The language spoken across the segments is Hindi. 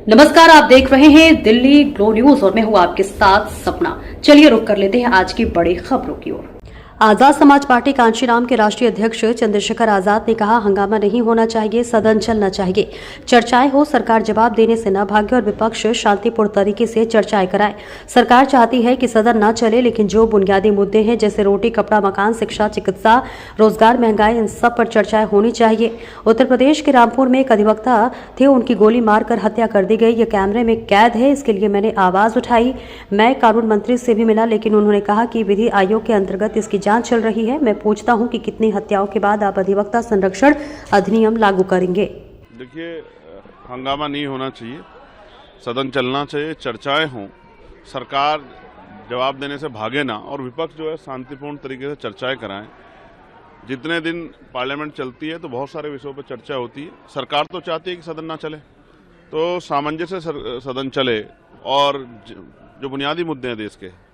नमस्कार, आप देख रहे हैं दिल्ली ग्लो न्यूज और मैं हूं आपके साथ सपना। चलिए रुक कर लेते हैं आज की बड़ी खबरों की ओर। आजाद समाज पार्टी कांशीराम के राष्ट्रीय अध्यक्ष चंद्रशेखर आजाद ने कहा, हंगामा नहीं होना चाहिए, सदन चलना चाहिए, चर्चाएं हो, सरकार जवाब देने से न भागे और विपक्ष शांतिपूर्ण तरीके से चर्चाएं कराए। सरकार चाहती है कि सदन न चले, लेकिन जो बुनियादी मुद्दे हैं जैसे रोटी, कपड़ा, मकान, शिक्षा, चिकित्सा, रोजगार, महंगाई, इन सब पर चर्चाएं होनी चाहिए। उत्तर प्रदेश के रामपुर में एक अधिवक्ता थे, उनकी गोली मारकर हत्या कर दी गई। ये कैमरे में कैद है। इसके लिए मैंने आवाज उठाई। मैं कानून मंत्री से भी मिला, लेकिन उन्होंने कहा कि विधि आयोग के अंतर्गत इसकी जांच चल रही है। मैं पूछता हूं कि कितनी हत्याओं के बाद आप अधिवक्ता संरक्षण अधिनियम लागू करेंगे? देखिए, हंगामा नहीं होना चाहिए, सदन चलना चाहिए, चर्चाएं हों, सरकार जवाब देने से भागे ना और विपक्ष जो है शांतिपूर्ण तरीके से चर्चाएं कराएं। जितने दिन पार्लियामेंट चलती है तो बहुत सारे विषयों पर चर्चा होती है। सरकार तो चाहती है कि सदन ना चले, तो सामंजस्य से सदन चले और जो बुनियादी मुद्दे हैं देश के,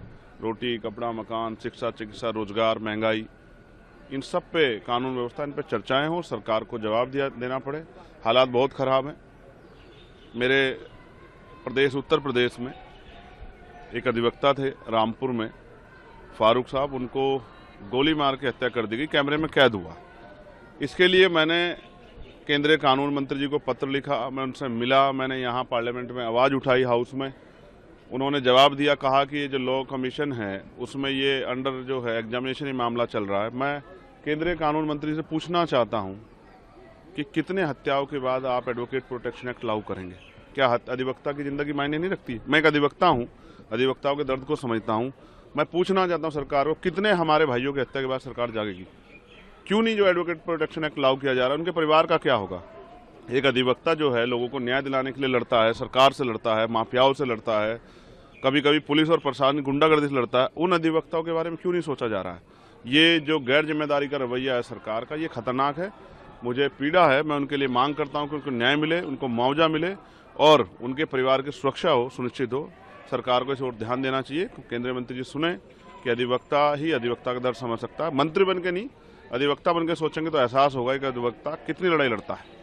रोटी, कपड़ा, मकान, शिक्षा, चिकित्सा, रोजगार, महंगाई, इन सब पे कानून व्यवस्था, इन पे चर्चाएं हों, सरकार को जवाब देना पड़े। हालात बहुत खराब हैं। मेरे प्रदेश उत्तर प्रदेश में एक अधिवक्ता थे रामपुर में, फारूक साहब, उनको गोली मार के हत्या कर दी गई, कैमरे में कैद हुआ। इसके लिए मैंने केंद्रीय कानून मंत्री जी को पत्र लिखा, मैं उनसे मिला, मैंने यहाँ पार्लियामेंट में आवाज़ उठाई हाउस में। उन्होंने जवाब दिया, कहा कि ये जो लॉ कमीशन है उसमें ये अंडर जो है एग्जामिनेशन ही मामला चल रहा है। मैं केंद्रीय कानून मंत्री से पूछना चाहता हूं कि कितने हत्याओं के बाद आप एडवोकेट प्रोटेक्शन एक्ट लागू करेंगे? क्या अधिवक्ता की जिंदगी मायने नहीं रखती? मैं एक अधिवक्ता हूं, अधिवक्ताओं के दर्द को समझता हूं। मैं पूछना चाहता हूं सरकार को, कितने हमारे भाइयों की हत्या के बाद सरकार जागेगी? क्यों नहीं जो एडवोकेट प्रोटेक्शन एक्ट लागू किया जा रहा है? उनके परिवार का क्या होगा? एक अधिवक्ता जो है लोगों को न्याय दिलाने के लिए लड़ता है, सरकार से लड़ता है, माफियाओं से लड़ता है, कभी कभी पुलिस और प्रशासन गुंडागर्दी से लड़ता है। उन अधिवक्ताओं के बारे में क्यों नहीं सोचा जा रहा है? ये जो गैर जिम्मेदारी का रवैया है सरकार का, ये खतरनाक है। मुझे पीड़ा है। मैं उनके लिए मांग करता हूं कि उनको न्याय मिले, उनको मुआवजा मिले और उनके परिवार की सुरक्षा हो, सुनिश्चित हो। सरकार को इस ओर ध्यान देना चाहिए। केंद्रीय मंत्री जी सुने कि अधिवक्ता ही अधिवक्ता का दर्द समझ सकता है। मंत्री बन के नहीं, अधिवक्ता बन के सोचेंगे तो एहसास होगा कि अधिवक्ता कितनी लड़ाई लड़ता है।